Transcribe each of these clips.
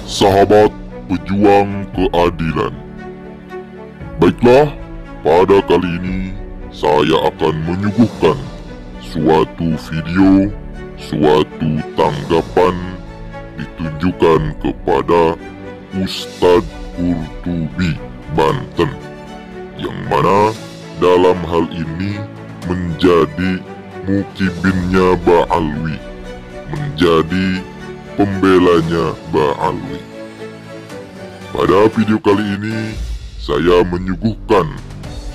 sahabat pejuang keadilan. Baiklah, pada kali ini saya akan menyuguhkan suatu video, suatu tanggapan ditujukan kepada Ustadz Qurtubi Banten, yang mana dalam hal ini menjadi mukibinnya Ba'alwi, menjadi pembelanya Ba'alwi. Pada video kali ini saya menyuguhkan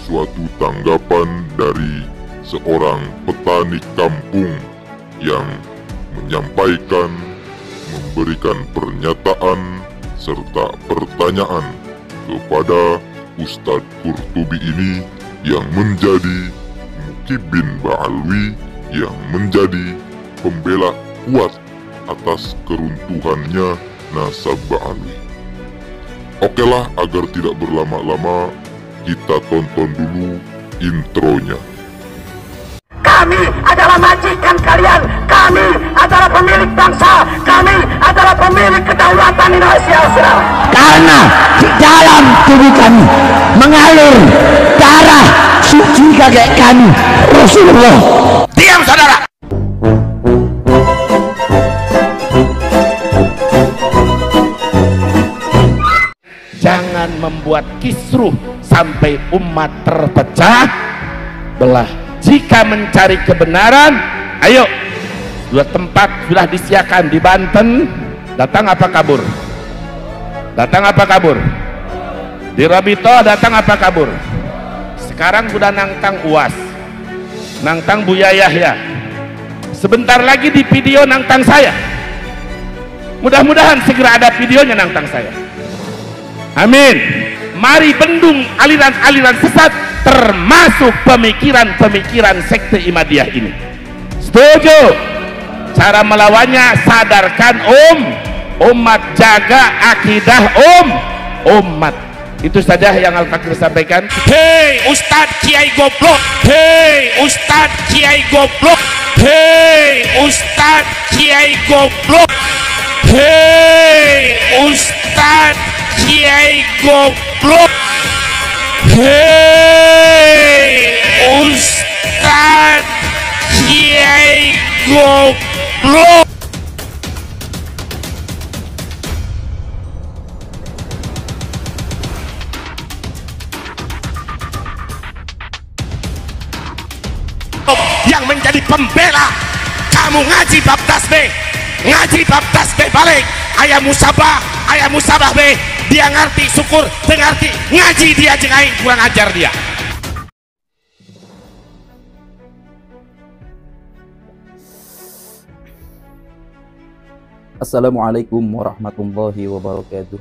suatu tanggapan dari seorang petani kampung yang menyampaikan, memberikan pernyataan serta pertanyaan kepada Ustadz Qurtubi ini yang menjadi mukibin Ba'alwi, yang menjadi pembela kuat atas keruntuhannya nasab Ba'alwi. Okelah, agar tidak berlama-lama, kita tonton dulu intronya. Kami adalah majikan kalian, kami adalah pemilik bangsa, kami adalah pemilik kedaulatan Indonesia, saudara. Karena di dalam tubuh kami mengalir darah suci kakek kami, Rasulullah. Diam, saudara. Jangan membuat kisruh sampai umat terpecah belah. Jika mencari kebenaran, ayo, dua tempat sudah disiapkan di Banten. Datang apa kabur? Datang apa kabur? Di Rabito datang apa kabur? Sekarang sudah nangtang UAS, nangtang Buya Yahya. Sebentar lagi di video nangtang saya. Mudah-mudahan segera ada videonya nangtang saya. Amin. Mari bendung aliran-aliran sesat, termasuk pemikiran-pemikiran sekte Imadiyah ini. Setuju? Cara melawannya, sadarkan umat, jaga akidah umat. Itu saja yang Al-Fakir sampaikan. Hei Ustadz Kiai goblok, hei Ustadz Kiai goblok, hei Ustadz Kiai goblok, hei Ustadz Kiai goblok, hei Ustadz Kiai goblok. Yang menjadi pembela, kamu ngaji bab tasbih, ngaji bab tasbih balik, ayah musabah be, dia ngerti syukur, dengarti ngaji dia jengain, kurang ajar dia. Assalamualaikum warahmatullahi wabarakatuh.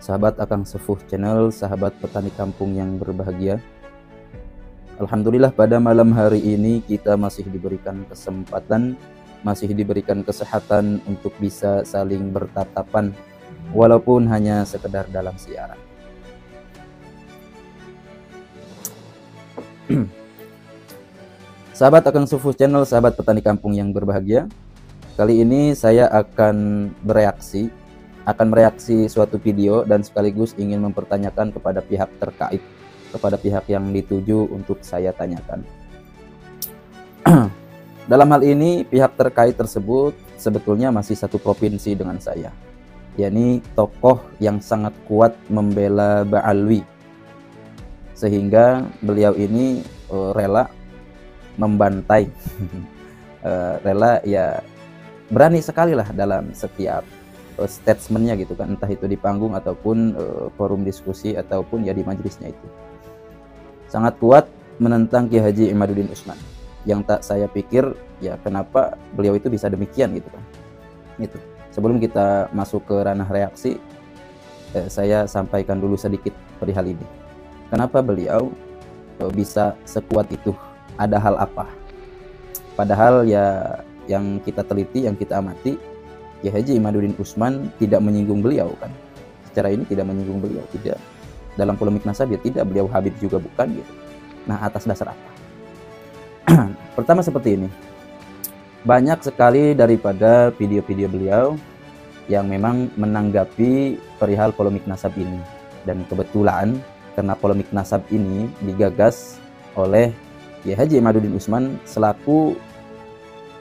Sahabat Akang Sepuh Channel, sahabat petani kampung yang berbahagia. Alhamdulillah, pada malam hari ini kita masih diberikan kesempatan, masih diberikan kesehatan untuk bisa saling bertatapan, walaupun hanya sekedar dalam siaran. Sahabat Akang Sepuh Channel, sahabat petani kampung yang berbahagia, kali ini saya akan mereaksi suatu video dan sekaligus ingin mempertanyakan kepada pihak terkait, kepada pihak yang dituju untuk saya tanyakan. Dalam hal ini pihak terkait tersebut sebetulnya masih satu provinsi dengan saya, yakni tokoh yang sangat kuat membela Ba'alwi, sehingga beliau ini rela membantai, rela ya berani sekali lah dalam setiap statementnya gitu kan, entah itu di panggung ataupun forum diskusi ataupun ya di majelisnya itu. Sangat kuat menentang Kiai Haji Imaduddin Usman, yang tak saya pikir ya kenapa beliau itu bisa demikian gitu kan. Itu sebelum kita masuk ke ranah reaksi, saya sampaikan dulu sedikit perihal ini. Kenapa beliau bisa sekuat itu? Ada hal apa? Padahal ya yang kita teliti, yang kita amati, Kiai Haji Imaduddin Usman tidak menyinggung beliau kan. Secara ini tidak menyinggung beliau, tidak. Dalam polemik nasab ya tidak, beliau Habib juga bukan gitu. Nah, atas dasar apa? Pertama seperti ini. Banyak sekali daripada video-video beliau yang memang menanggapi perihal polemik nasab ini. Dan kebetulan karena polemik nasab ini digagas oleh Kiai Haji Imaduddin Utsman selaku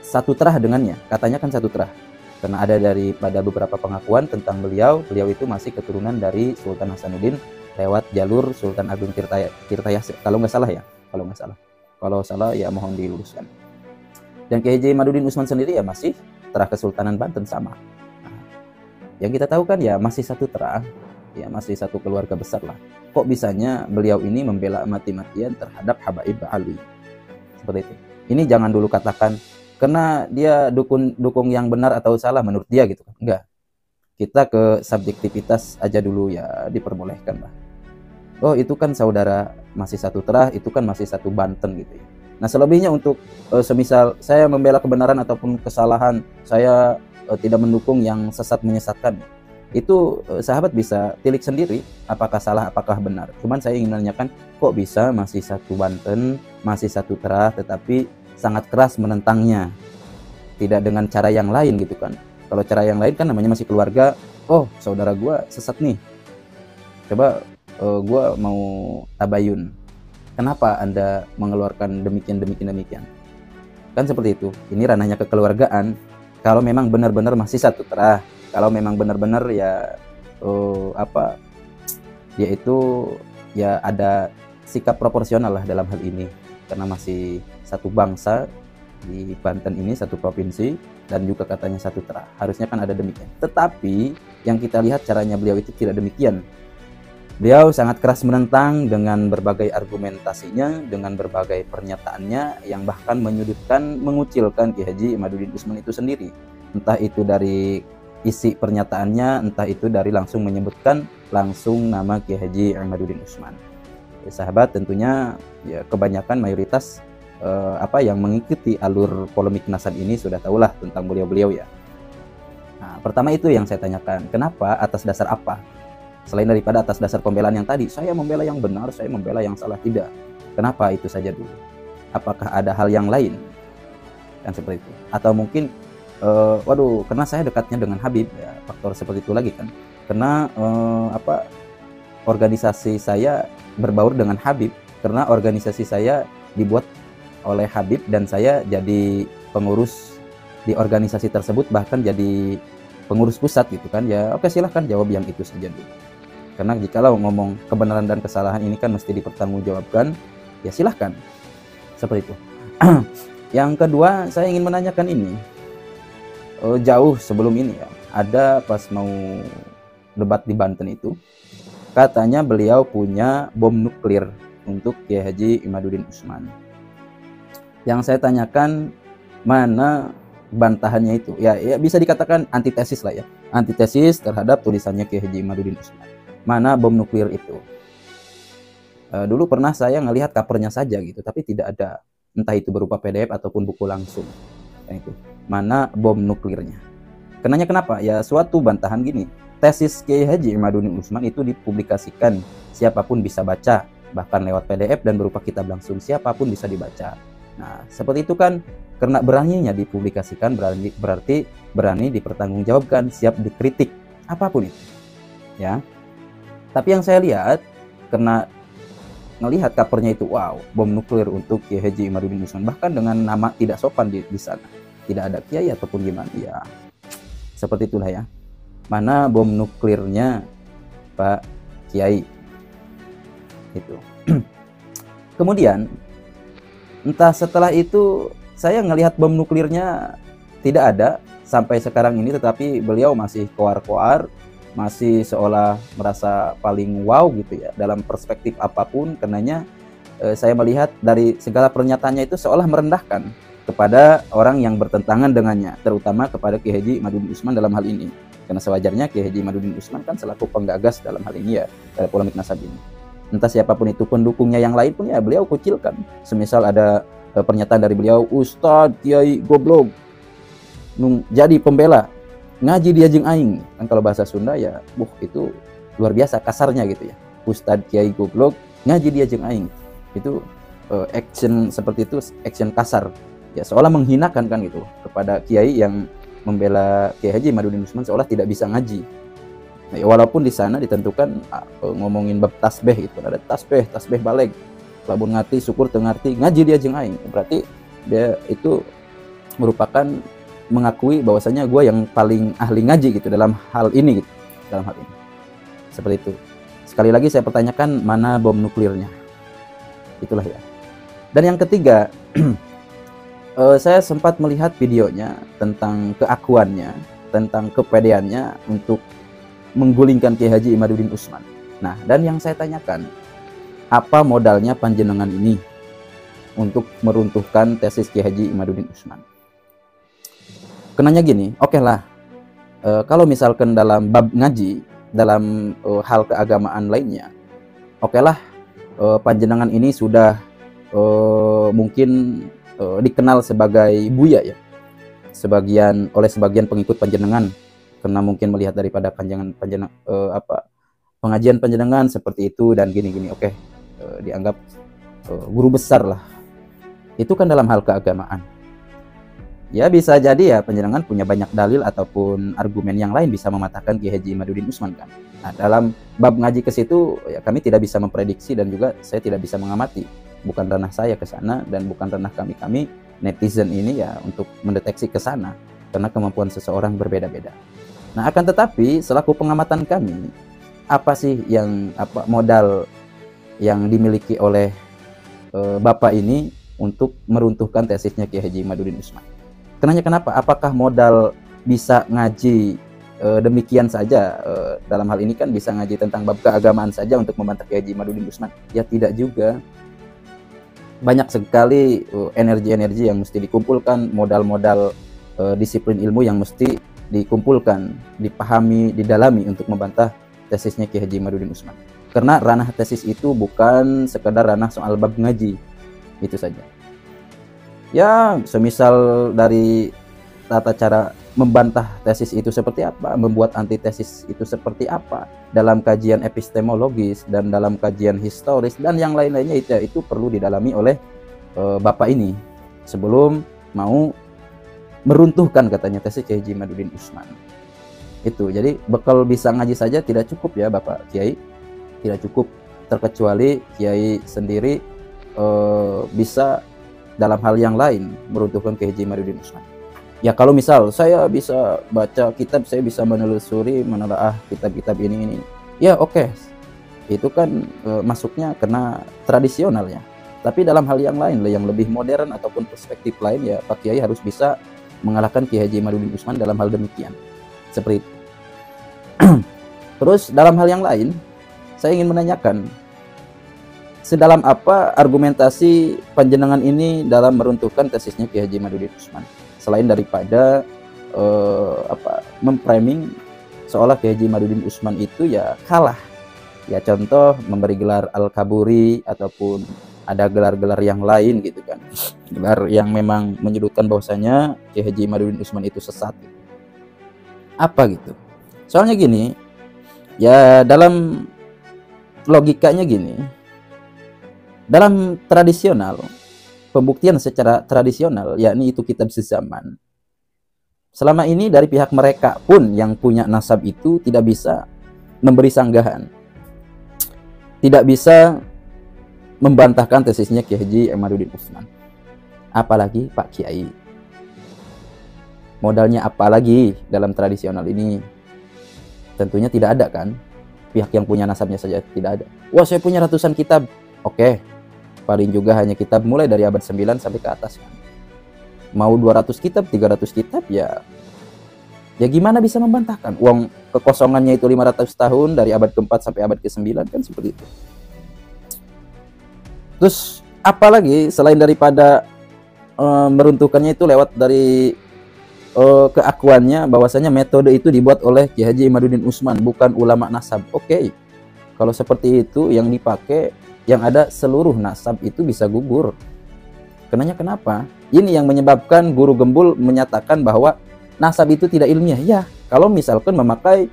satu terah dengannya, katanya kan satu terah. Karena ada daripada beberapa pengakuan tentang beliau itu masih keturunan dari Sultan Hasanuddin lewat jalur Sultan Agung Tirtayase, kalau nggak salah ya, kalau salah ya mohon diluruskan. Dan Kiai Haji Imaduddin Utsman sendiri ya masih terah Kesultanan Banten sama. Nah, yang kita tahu kan ya masih satu terah, ya masih satu keluarga besar lah. Kok bisanya beliau ini membela mati-matian terhadap Habaib Ba'alwi seperti itu? Ini jangan dulu katakan karena dia dukung yang benar atau salah menurut dia gitu kan. Enggak. Kita ke subjektivitas aja dulu ya, diperbolehkan lah. Oh, itu kan saudara masih satu terah, itu kan masih satu Banten gitu ya. Nah, selebihnya untuk semisal saya membela kebenaran ataupun kesalahan, saya tidak mendukung yang sesat menyesatkan. Itu sahabat bisa tilik sendiri apakah salah apakah benar. Cuman saya ingin menanyakan, kok bisa masih satu Banten, masih satu terah tetapi sangat keras menentangnya, tidak dengan cara yang lain gitu kan. Kalau cara yang lain kan namanya masih keluarga. Oh, saudara gua sesat nih, coba gua mau tabayun, kenapa Anda mengeluarkan demikian kan seperti itu. Ini ranahnya kekeluargaan. Kalau memang benar-benar masih satu terah, kalau memang benar-benar ya dia itu ya ada sikap proporsional lah dalam hal ini, karena masih satu bangsa di Banten ini, satu provinsi, dan juga katanya satu terah. Harusnya kan ada demikian. Tetapi yang kita lihat caranya beliau itu tidak demikian. Beliau sangat keras menentang dengan berbagai argumentasinya, dengan berbagai pernyataannya yang bahkan menyudutkan, mengucilkan Kiai Haji Imaduddin Utsman itu sendiri. Entah itu dari isi pernyataannya, entah itu dari langsung menyebutkan langsung nama Kiai Haji Imaduddin Utsman. Ya, sahabat, tentunya ya kebanyakan mayoritas yang mengikuti alur polemik nasab ini sudah tahulah tentang beliau-beliau ya. Nah, pertama itu yang saya tanyakan, kenapa, atas dasar apa? Selain daripada atas dasar pembelaan yang tadi, saya membela yang benar, saya membela yang salah, tidak. Kenapa itu saja dulu? Apakah ada hal yang lain? Kan seperti itu. Atau mungkin karena saya dekatnya dengan Habib, ya, faktor seperti itu lagi kan. Karena organisasi saya berbaur dengan Habib, karena organisasi saya dibuat oleh Habib dan saya jadi pengurus di organisasi tersebut, bahkan jadi pengurus pusat gitu kan. Ya oke, silahkan jawab yang itu saja dulu. Karena jikalau ngomong kebenaran dan kesalahan ini kan mesti dipertanggungjawabkan, ya silahkan. Seperti itu. Yang kedua, saya ingin menanyakan ini. Jauh sebelum ini ya, ada pas mau debat di Banten itu, katanya beliau punya bom nuklir untuk Kiai Haji Imaduddin Utsman. Yang saya tanyakan, mana bantahannya itu? Ya bisa dikatakan antitesis lah ya. Antitesis terhadap tulisannya Kiai Haji Imaduddin Utsman. Mana bom nuklir itu? Dulu pernah saya ngelihat covernya saja gitu, tapi tidak ada, entah itu berupa PDF ataupun buku langsung. Yang itu. Mana bom nuklirnya? Kenapa? Ya suatu bantahan gini. Tesis Kiai Haji Imaduddin Utsman itu dipublikasikan, siapapun bisa baca, bahkan lewat PDF dan berupa kitab langsung, siapapun bisa dibaca. Nah, seperti itu kan, karena beraninya dipublikasikan berarti berani dipertanggungjawabkan, siap dikritik, apapun itu. Ya. Tapi yang saya lihat, karena ngelihat covernya itu, wow, bom nuklir untuk Kiai Haji Imaduddin Utsman, bahkan dengan nama tidak sopan di sana. Tidak ada kiai ataupun gimana. Ya, seperti itulah ya. Mana bom nuklirnya Pak Kiai? Itu. Kemudian, entah setelah itu saya ngelihat bom nuklirnya tidak ada sampai sekarang ini, tetapi beliau masih koar-koar, masih seolah merasa paling wow gitu ya dalam perspektif apapun. Karenanya saya melihat dari segala pernyataannya itu seolah merendahkan kepada orang yang bertentangan dengannya, terutama kepada Kiai Haji Imaduddin Utsman dalam hal ini. Karena sewajarnya Kiai Haji Imaduddin Utsman kan selaku penggagas dalam hal ini ya, dari polemik nasab ini. Entah siapapun itu pendukungnya yang lain pun ya beliau kucilkan. Semisal ada pernyataan dari beliau, Ustadz Kiai goblok, jadi pembela, ngaji dia jeung aing. Kan kalau bahasa Sunda ya, itu luar biasa kasarnya gitu ya. Ustadz Kiai goblok, ngaji dia jeung aing. Itu action seperti itu, action kasar. Ya seolah menghinakan kan gitu kepada kiai yang membela Kiai Haji Imaduddin Usman seolah tidak bisa ngaji. Nah, ya walaupun di sana ditentukan ngomongin bab tasbih itu ada tasbih balik, lamun ngerti syukur teu ngarti ngaji dia jeung aing. Berarti dia itu merupakan mengakui bahwasanya gue yang paling ahli ngaji gitu dalam hal ini gitu. Dalam hal ini. Seperti itu. Sekali lagi saya pertanyakan mana bom nuklirnya. Itulah ya. Dan yang ketiga, saya sempat melihat videonya tentang keakuannya, tentang kepedeannya untuk menggulingkan Kiai Haji Imaduddin Usman. Nah, dan yang saya tanyakan, apa modalnya panjenengan ini untuk meruntuhkan tesis Kiai Haji Imaduddin Usman? Kenanya gini, oke lah, kalau misalkan dalam bab ngaji, dalam hal keagamaan lainnya, oke lah, panjenengan ini sudah mungkin dikenal sebagai buya ya, oleh sebagian pengikut panjenengan, karena mungkin melihat daripada pengajian panjenengan seperti itu dan gini-gini, oke, dianggap guru besar lah. Itu kan dalam hal keagamaan. Ya bisa jadi ya panjenengan punya banyak dalil ataupun argumen yang lain bisa mematahkan Kiai Haji Imaduddin Usman kan. Nah, dalam bab ngaji ke situ ya kami tidak bisa memprediksi dan juga saya tidak bisa mengamati. Bukan ranah saya ke sana dan bukan ranah kami netizen ini ya untuk mendeteksi ke sana karena kemampuan seseorang berbeda-beda. Nah, akan tetapi selaku pengamatan kami, apa sih modal yang dimiliki oleh Bapak ini untuk meruntuhkan tesisnya Kiai Haji Imaduddin Usman? Kenapa? Apakah modal bisa ngaji demikian saja? Dalam hal ini kan bisa ngaji tentang bab keagamaan saja untuk membantah Kiai Haji Imaduddin Usman? Ya tidak juga. Banyak sekali energi-energi yang mesti dikumpulkan, modal-modal disiplin ilmu yang mesti dikumpulkan, dipahami, didalami untuk membantah tesisnya Kiai Haji Imaduddin Usman. Karena ranah tesis itu bukan sekedar ranah soal bab ngaji, itu saja. Ya, semisal dari tata cara membantah tesis itu seperti apa, membuat antitesis itu seperti apa, dalam kajian epistemologis dan dalam kajian historis dan yang lain-lainnya itu perlu didalami oleh Bapak ini sebelum mau meruntuhkan katanya tesis Kiai Haji Imaduddin Usman. Itu. Jadi bekal bisa ngaji saja tidak cukup ya Bapak Kiai. Tidak cukup, terkecuali Kiai sendiri bisa dalam hal yang lain meruntuhkan Kiai Haji Imaduddin Usman. Ya kalau misal saya bisa baca kitab, saya bisa menelusuri, menelaah kitab-kitab ini. Ya oke. Itu kan masuknya kena tradisionalnya. Tapi dalam hal yang lain, yang lebih modern ataupun perspektif lain ya Pak Kiai harus bisa mengalahkan Kiai Haji Imaduddin Usman dalam hal demikian. Seperti itu. Terus dalam hal yang lain, saya ingin menanyakan, sedalam apa argumentasi panjenengan ini dalam meruntuhkan tesisnya Kiai Haji Imaduddin Usman? Selain daripada memframing seolah Kiai Haji Imaduddin Usman itu ya kalah. Ya contoh memberi gelar Al-Kaburi ataupun ada gelar-gelar yang lain gitu kan. Gelar yang memang menyebutkan bahwasanya Kiai Haji Imaduddin Usman itu sesat. Apa gitu? Soalnya gini, ya dalam logikanya gini. Dalam tradisional, pembuktian secara tradisional, yakni itu kitab sezaman. Selama ini dari pihak mereka pun yang punya nasab itu tidak bisa memberi sanggahan. Tidak bisa membantahkan tesisnya Kiai Haji Imaduddin Usman. Apalagi Pak Kiai. Modalnya apalagi dalam tradisional ini? Tentunya tidak ada kan? Pihak yang punya nasabnya saja tidak ada. Wah, saya punya ratusan kitab. Oke. Paling juga hanya kitab mulai dari abad 9 sampai ke atas kan. Mau 200 kitab, 300 kitab ya gimana bisa membantahkan? Uang kekosongannya itu 500 tahun dari abad ke-4 sampai abad ke-9 kan seperti itu. Terus apalagi selain daripada meruntuhkannya itu lewat dari keakuannya bahwasanya metode itu dibuat oleh Kiai Haji Imaduddin Usman, bukan ulama nasab. Oke. Kalau seperti itu yang dipakai, yang ada seluruh nasab itu bisa gugur. Kenapa? Ini yang menyebabkan Guru Gembul menyatakan bahwa nasab itu tidak ilmiah. Ya, kalau misalkan memakai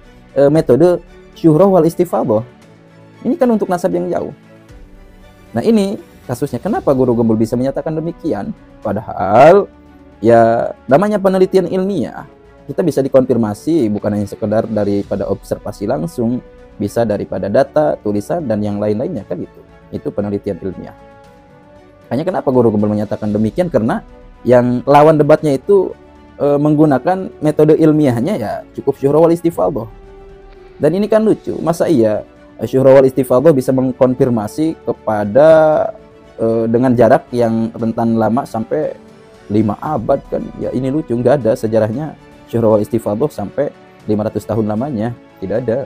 metode syuhrah wal istifadhah. Ini kan untuk nasab yang jauh. Nah, ini kasusnya. Kenapa Guru Gembul bisa menyatakan demikian? Padahal ya namanya penelitian ilmiah kita bisa dikonfirmasi bukan hanya sekedar daripada observasi langsung, bisa daripada data, tulisan, dan yang lain-lainnya kan gitu. Itu penelitian ilmiah. Hanya kenapa Guru Gembel menyatakan demikian? Karena yang lawan debatnya itu menggunakan metode ilmiahnya ya cukup syuhra wal istifadhah. Dan ini kan lucu, masa iya syuhra wal istifadhah bisa mengkonfirmasi kepada dengan jarak yang rentan lama sampai 5 abad kan? Ya ini lucu, nggak ada sejarahnya syuhra wal istifadhah sampai 500 tahun lamanya, tidak ada.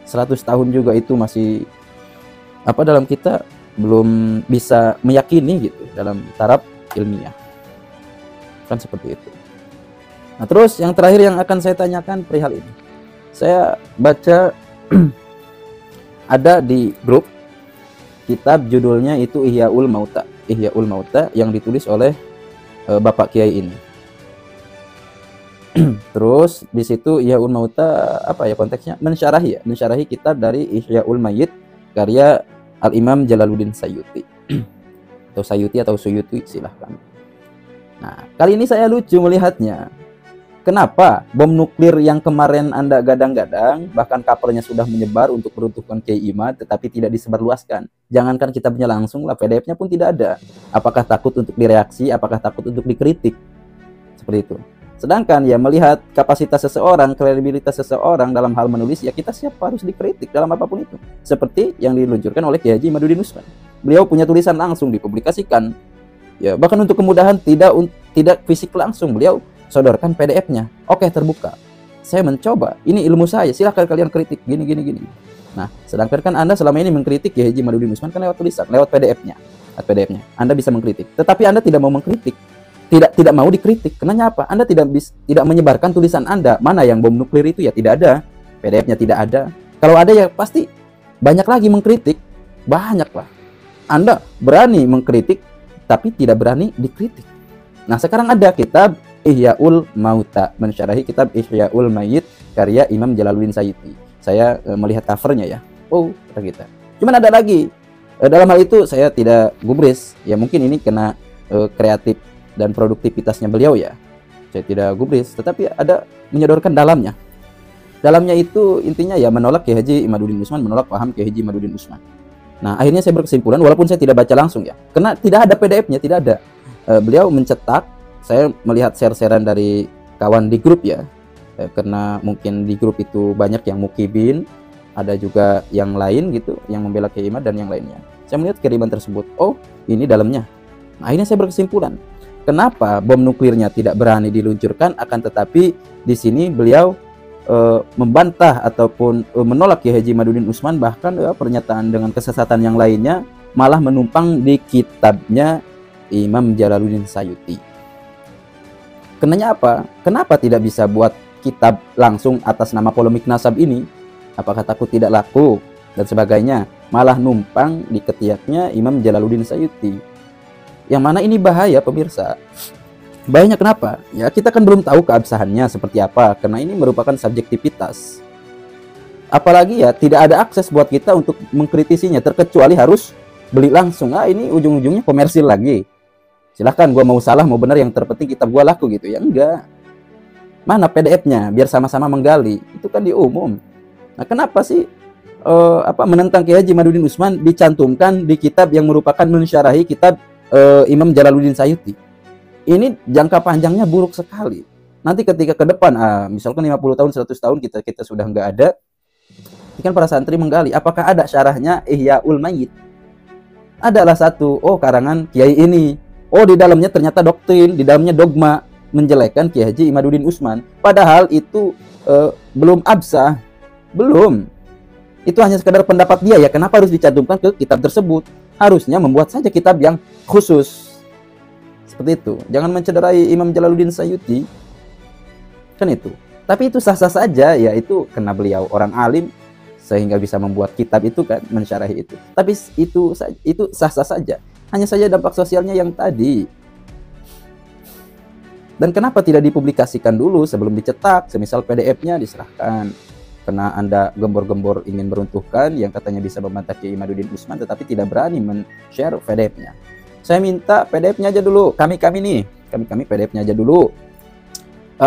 100 tahun juga itu masih dalam kita belum bisa meyakini gitu dalam taraf ilmiah. Kan seperti itu. Nah, terus yang terakhir yang akan saya tanyakan perihal ini. Saya baca ada di grup kitab judulnya itu Ihyaul Mauta. Ihyaul Mauta yang ditulis oleh Bapak Kiai ini. Terus di situ Ihyaul Mauta apa ya konteksnya? Mensyarahi kitab dari Ihyaul Mayyit karya Al-Imam Jalaluddin Sayyuti. Atau Sayyuti atau Suyuti silahkan. Nah, kali ini saya lucu melihatnya. Kenapa bom nuklir yang kemarin Anda gadang-gadang, bahkan kabarnya sudah menyebar untuk meruntuhkan Kiai Imad, tetapi tidak disebarluaskan? Jangankan kitabnya langsung lah, PDF-nya pun tidak ada. Apakah takut untuk direaksi? Apakah takut untuk dikritik? Seperti itu. Sedangkan ya melihat kapasitas seseorang, kredibilitas seseorang dalam hal menulis, ya kita siap harus dikritik dalam apapun itu. Seperti yang diluncurkan oleh Kiai Haji Imaduddin Usman. Beliau punya tulisan langsung dipublikasikan. Ya, bahkan untuk kemudahan tidak fisik langsung, beliau sodorkan PDF-nya. Oke, terbuka. Saya mencoba. Ini ilmu saya. Silahkan kalian kritik. Gini. Nah, sedangkan kan Anda selama ini mengkritik Kiai Haji Imaduddin Usman kan lewat tulisan, lewat PDF-nya. Anda bisa mengkritik. Tetapi Anda tidak mau mengkritik. Tidak mau dikritik. Kenapa? Anda tidak menyebarkan tulisan Anda. Mana yang bom nuklir itu ya tidak ada. PDF-nya tidak ada. Kalau ada ya pasti banyak lagi mengkritik. Banyak lah. Anda berani mengkritik tapi tidak berani dikritik. Nah, sekarang ada kitab Ihyaul Mauta, mensyarahi kitab Ihyaul Mayyit karya Imam Jalaluddin Sayyuti. Saya melihat covernya ya. Oh, kata kita. Cuman ada lagi. Dalam hal itu saya tidak gubris. Ya mungkin ini kena kreatif dan produktivitasnya beliau ya. Saya tidak gubris, tetapi ada menyodorkan dalamnya. Dalamnya itu intinya ya menolak Kiai Haji Imaduddin Usman, menolak paham Kiai Haji Imaduddin Usman. Nah, akhirnya saya berkesimpulan walaupun saya tidak baca langsung ya. Karena tidak ada PDF-nya, tidak ada. Beliau mencetak, saya melihat share-sharean dari kawan di grup ya. Karena mungkin di grup itu banyak yang mukibin, ada juga yang lain gitu, yang membela Kiai Imad dan yang lainnya. Saya melihat kiriman tersebut. Oh, ini dalamnya. Nah, akhirnya saya berkesimpulan. Kenapa bom nuklirnya tidak berani diluncurkan, akan tetapi di sini beliau membantah ataupun menolak Kiai Haji Imaduddin Usman, bahkan pernyataan dengan kesesatan yang lainnya malah menumpang di kitabnya Imam Jalaluddin Sayyuti. Kenapa? Kenapa tidak bisa buat kitab langsung atas nama polemik nasab ini? Apakah takut tidak laku dan sebagainya? Malah numpang di ketiaknya Imam Jalaluddin Sayyuti. Yang mana ini bahaya pemirsa. Bahayanya kenapa? Ya kita kan belum tahu keabsahannya seperti apa, karena ini merupakan subjektivitas. Apalagi ya tidak ada akses buat kita untuk mengkritisinya, terkecuali harus beli langsung. Ini ujung-ujungnya komersil lagi. Silahkan gua mau salah mau benar, yang terpenting kitab gua laku gitu ya. Enggak. Mana PDF-nya biar sama-sama menggali. Itu kan di umum. Nah, kenapa sih menentang Kiai Haji Imaduddin Usman dicantumkan di kitab yang merupakan mensyarahi kitab Imam Jalaluddin Sayyuti? Ini jangka panjangnya buruk sekali. Nanti ketika ke depan, misalkan 50 tahun, 100 tahun kita sudah nggak ada, ini kan para santri menggali, apakah ada syarahnya Ihyaul Mayyit? Adalah satu, karangan Kiai ini. Di dalamnya ternyata doktrin, di dalamnya dogma menjelekkan Kiai Haji Imaduddin Usman. Padahal itu belum absah, belum. Itu hanya sekedar pendapat dia ya. Kenapa harus dicantumkan ke kitab tersebut? Harusnya membuat saja kitab yang khusus. Seperti itu. Jangan mencederai Imam Jalaluddin Sayyuti. Kan itu. Tapi itu sah-sah saja, ya itu karena beliau orang alim sehingga bisa membuat kitab itu kan, mensyarahi itu. Tapi itu sah-sah saja. Hanya saja dampak sosialnya yang tadi. Dan kenapa tidak dipublikasikan dulu sebelum dicetak? Semisal PDF-nya diserahkan. Karena Anda gembor-gembor ingin meruntuhkan yang katanya bisa membantah Kiai Imaduddin Usman, tetapi tidak berani men-share PDF-nya. Saya minta PDF-nya aja dulu. Kami PDF-nya aja dulu.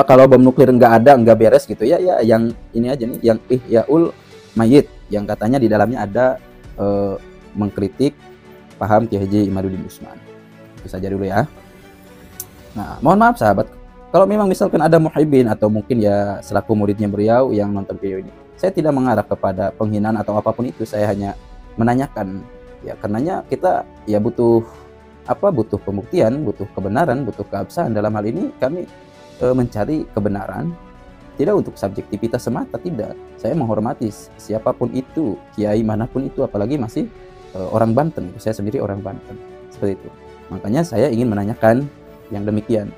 kalau bom nuklir nggak ada, nggak beres gitu ya, ya yang ini aja nih, yang Ihyaul Mayyit, yang katanya di dalamnya ada mengkritik paham Kiai Haji Imaduddin Usman. Itu saja dulu ya. Nah, mohon maaf sahabat, kalau memang misalkan ada muhibbin atau mungkin ya selaku muridnya beliau yang nonton video ini, saya tidak mengarah kepada penghinaan atau apapun itu, saya hanya menanyakan ya, karenanya kita ya butuh butuh pembuktian, butuh kebenaran, butuh keabsahan. Dalam hal ini kami mencari kebenaran, tidak untuk subjektivitas semata, tidak. Saya menghormati siapapun itu, kiai manapun itu, apalagi masih orang Banten. Saya sendiri orang Banten, seperti itu. Makanya saya ingin menanyakan yang demikian.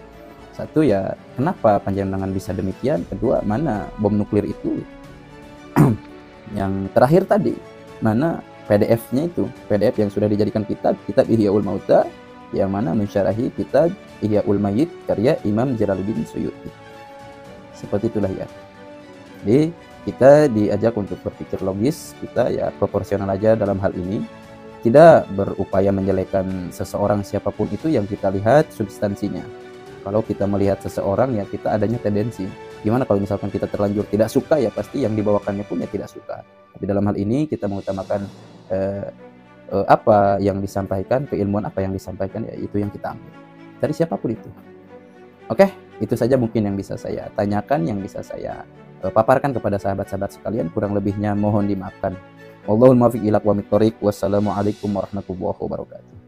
Satu ya, kenapa Panjenengan bisa demikian? Kedua, mana bom nuklir itu? Yang terakhir tadi, mana PDF-nya itu? PDF yang sudah dijadikan kitab Ihyaul Mauta, yang mana mensyarahi kitab Ihyaul Mayyit karya Imam Jalaluddin Suyuti. Seperti itulah ya. Jadi kita diajak untuk berpikir logis, kita ya proporsional aja dalam hal ini. Tidak berupaya menjelekkan seseorang siapapun itu, yang kita lihat substansinya. Kalau kita melihat seseorang ya kita adanya tendensi. Gimana kalau misalkan kita terlanjur tidak suka, ya pasti yang dibawakannya pun ya tidak suka. Tapi dalam hal ini kita mengutamakan apa yang disampaikan, keilmuan apa yang disampaikan, ya itu yang kita ambil dari siapapun itu. Oke, itu saja mungkin yang bisa saya tanyakan, yang bisa saya paparkan kepada sahabat-sahabat sekalian. Kurang lebihnya mohon dimaafkan. Wallahul muwaffiq ila aqwamit thoriq. Wassalamualaikum warahmatullahi wabarakatuh.